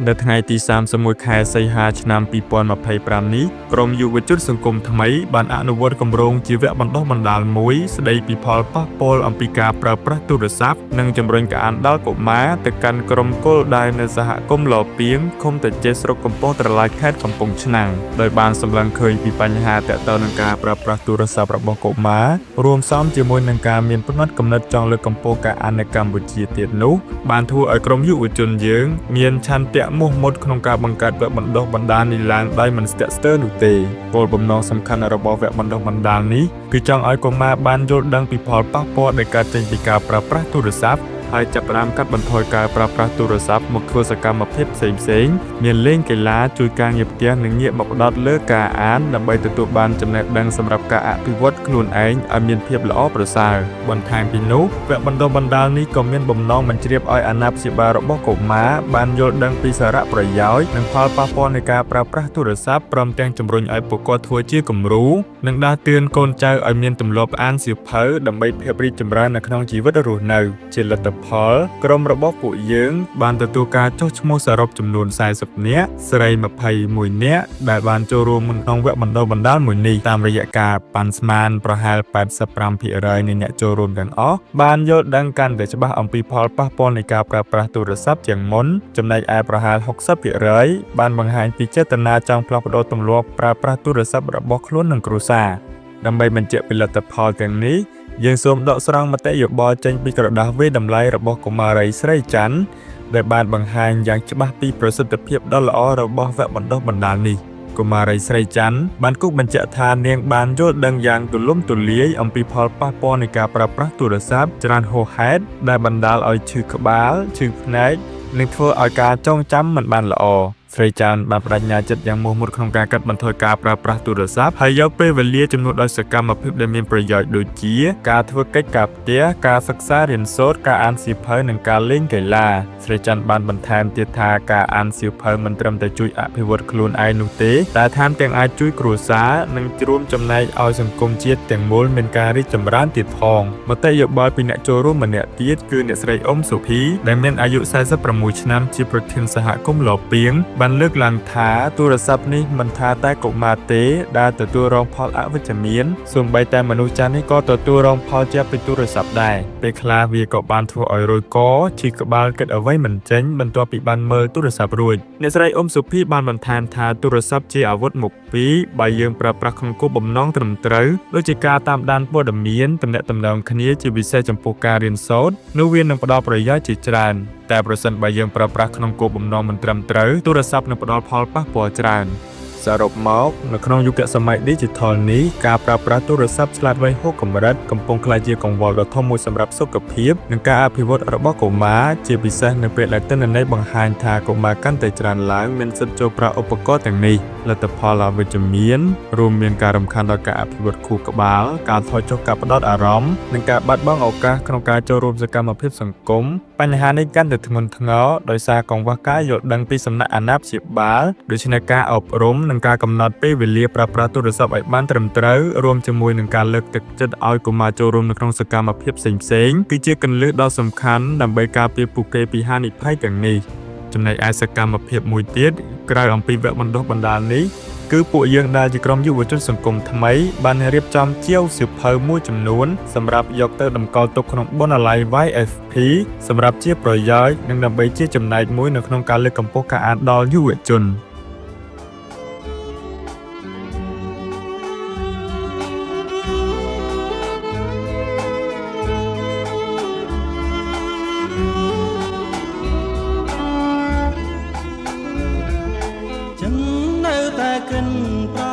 នៅថ្ងៃទី31ខែសីហាឆ្នាំ2025នេះក្រមយុវជនសង្គមថ្មីបានអនុវត្តគម្រោងជីវៈបណ្ដុះបណ្ដាលមួយស្ដីពីផលប៉ះពាល់អំពីការប្រើប្រាស់ទូរស័ព្ទនិងជំរុញការអានដល់កុមារទៅកាន់ក្រុមគោលដៅនៅសហគមន៍លពីងឃុំតាចេះស្រុកកំពង់ត្រឡាចខេត្តកំពង់ឆ្នាំងដោយបានសម្លឹងឃើញពីបញ្ហាទាក់ទងនឹងការប្រើប្រាស់ទូរស័ព្ទរបស់កុមាររួមផ្សំជាមួយនឹងការមានផ្នត់គំនិតចង់លើកកម្ពស់ការអាននៅកម្ពុជាទៀតនោះបានធ្វើឲ្យក្រុមយុវជនយើងមានឆន្ទៈមោះមុតក្នុងការបង្កើតវគ្គបណ្ដុះបណ្ដាលនេះឡើងដោយមិនស្ទាក់ស្ទើរនោះទេគោលបំណងសំខាន់របស់វគ្គបណ្ដុះបណ្ដាលនេះគឺចង់ឲ្យកុមារបានយល់ដឹងពីផលប៉ះពាល់ដែលកើតចេញពីការប្រើប្រាស់ទូរស័ព្ទហើយចាប់ផ្ដើមកាត់បន្ថយការប្រើប្រាស់ទូរស័ព្ទមកធ្វើសកម្មភាពផ្សេងៗមានលេងកីឡាជួយការងារផ្ទះនិងងាកមកផ្ដោតលើការអានដើម្បីទទួលបានចំណេះដឹងសម្រាប់ការអភិវឌ្ឍខ្លួនឯងឲ្យមានភាពល្អប្រសើរបន្ថែមពីនោះវគ្គបណ្ដុះបណ្ដាលនេះក៏មានបំណងបញ្ជ្រាបឲ្យអាណាព្យាបាលរបស់កុមារបានយល់ដឹងពីសារៈប្រយោជន៍និងផលប៉ះពាល់នៃការប្រើប្រាស់ទូរស័ព្ទព្រមទាំងជំរុញឲ្យពួកគាត់ធ្វើជាគំរូនិងដាស់តឿនកូនចៅឲ្យមានទម្លាប់អានសៀវភៅដើម្បីភាពរីកចម្រើននៅក្នុងជីវិតរស់នៅជាលទ្ធផលក្រុមរបស់ពួកយើងបានទទួលការចុះឈ្មោះសរុបចំនួន40នាក់ស្រី21នាក់ដែលបានចូលរួមក្នុងវគ្គបណ្ដុះបណ្ដាលមួយនេះតាមរយៈការប៉ាន់ស្មានប្រហែល 85% នៃអ្នកចូលរួមទាំងអស់បានយល់ដឹងកាន់តែច្បាស់អំពីផលប៉ះពាល់នៃការប្រើប្រាស់ទូរស័ព្ទជាងមុនចំណែកឯប្រហែល 60% បានបង្ហាញពីចេតនាចង់ផ្លាស់ប្ដូរទម្លាប់ប្រើប្រាស់ទូរស័ព្ទរបស់ខ្លួននិងគ្រួសារដើម្បីបញ្ជាក់ពីលទ្ធផលទាំងនេះយើងសូមដកស្រង់មតិយោបល់ចេញពីក្រដាស់វាយតម្លៃរបស់កុមារីស្រីច័ន្ទដែលបានបង្ហាញយ៉ាងច្បាស់ពីប្រសិទ្ធភាពដ៏ល្អរបស់វគ្គបណ្ដុះបណ្ដាលនេះកុមារីស្រីច័ន្ទបានគូបញ្ជាក់ថានាងបានយល់ដឹងយ៉ាងទូលំទូលាយអំពីផលប៉ះពាល់នៃការប្រើប្រាស់ទូរស័ព្ទច្រើនហួសហេតុដែលបណ្ដាលឲ្យឈឺក្បាលឈឺភ្នែកនិងធ្វើឲ្យការចងចាំមិនបានល្អស្រីច័ន្ទបានបដិញ្ញាចិត្តយ៉ាងមោះមុតក្នុងការកាត់បន្ថយការប្រើប្រាស់ទូរស័ព្ទហើយយកពេលវេលាជំនួសដោយសកម្មភាពដែលមានប្រយោជន៍ដូចជាការធ្វើកិច្ចការផ្ទះការសិក្សារៀនសូត្រការអានសៀវភៅនិងការលេងកីឡាស្រីច័ន្ទបានបន្ថែមទៀតថាការអានសៀវភៅមិនត្រឹមតែជួយអភិវឌ្ឍខ្លួនឯងនោះទេតែថែមទាំងអាចជួយគ្រួសារនិងរួមចំណែកឲ្យសង្គមជាតិទាំងមូលមានការរីកចម្រើនទៀតផងមតិយោបល់ពីអ្នកចូលរួមម្នាក់ទៀតគឺអ្នកស្រីអ៊ុំសុភីដែលមានអាយុ46ឆ្នាំជាប្រធានសហគមន៍លពីងបានលើកឡើងថាទូរស័ព្ទនេះមិនថាតែកុមារទេដែលទទួលរងផលអវិជ្ជមានសូម្បីតែមនុស្សចាស់នេះក៏ទទួលរងផលជាប់ពីទូរស័ព្ទដែរពេលខ្លះវាក៏បានធ្វើឲ្យរយកឈឺក្បាលគិតអ្វីមិនចេញបន្ទាប់ពីបានមើលទូរស័ព្ទរួចអ្នកស្រីអ៊ុំសុភីបានបន្ថែមថាទូរស័ព្ទជាអាវុធមុខពីរបើយើងប្រើប្រាស់ក្នុងគោលបំណងត្រឹមត្រូវដូចជាការតាមដានព័ត៌មានទំនាក់ទំនងគ្នាជាពិសេសចំពោះការរៀនសូត្រនោះវានឹងផ្ដល់ប្រយោជន៍ជាច្រើនតែប្រសិនបើយើងប្រើប្រាស់ក្នុងគោលបំណងមិនត្រឹមត្រូវទូរស័ព្ទនឹងផ្ដល់ផលប៉ះពាល់ច្រើនសរុបមកនៅក្នុងយុគសម័យ Digital នេះការប្រើប្រាស់ទូរស័ព្ទឆ្លាតវៃហួសកម្រិតកំពុងក្លាយជាកង្វល់ដ៏ធំមួយសម្រាប់សុខភាពនិងការអភិវឌ្ឍរបស់កុមារជាពិសេសនៅពេលដែលទិន្នន័យបង្ហាញថាកុមារកាន់តែច្រើនឡើងមានសិទ្ធិចូលប្រើឧបករណ៍ទាំងនេះលទ្ធផលអវិជ្ជមានរួមមានការរំខានដល់ការអភិវឌ្ឍខួរក្បាលការថយចុះការផ្ដោតអារម្មណ៍និងការបាត់បង់ឱកាសក្នុងការចូលរួមសកម្មភាពសង្គមបញ្ហានេះកាន់តែធ្ងន់ធ្ងរដោយសារកង្វះការយល់ដឹងពីសំណាក់អាណាព្យាបាលដូច្នេះការអប់រំនិងការកំណត់ពេលវេលាប្រើប្រាស់ទូរស័ព្ទឲ្យបានត្រឹមត្រូវរួមជាមួយនឹងការលើកទឹកចិត្តឲ្យកុមារចូលរួមនៅក្នុងសកម្មភាពផ្សេងៗគឺជាគន្លឹះដ៏សំខាន់ដើម្បីការពារពួកគេពីហានិភ័យទាំងនេះចំណែកឯសកម្មភាពមួយទៀតក្រៅអំពីវគ្គបណ្ដុះបណ្ដាលនេះគឺពួកយើងដែលជាក្រុមយុវជនសង្គមថ្មីបានរៀបចំជាវសៀវភៅមួយចំនួនសម្រាប់យកទៅតម្កល់ទុកក្នុងបណ្ណាល័យ YFP សម្រាប់ជាប្រយោជន៍និងដើម្បីជាចំណែកមួយនៅក្នុងការលើកកម្ពស់ការអានដល់យុវជនចឹងនៅតែគិនប្រ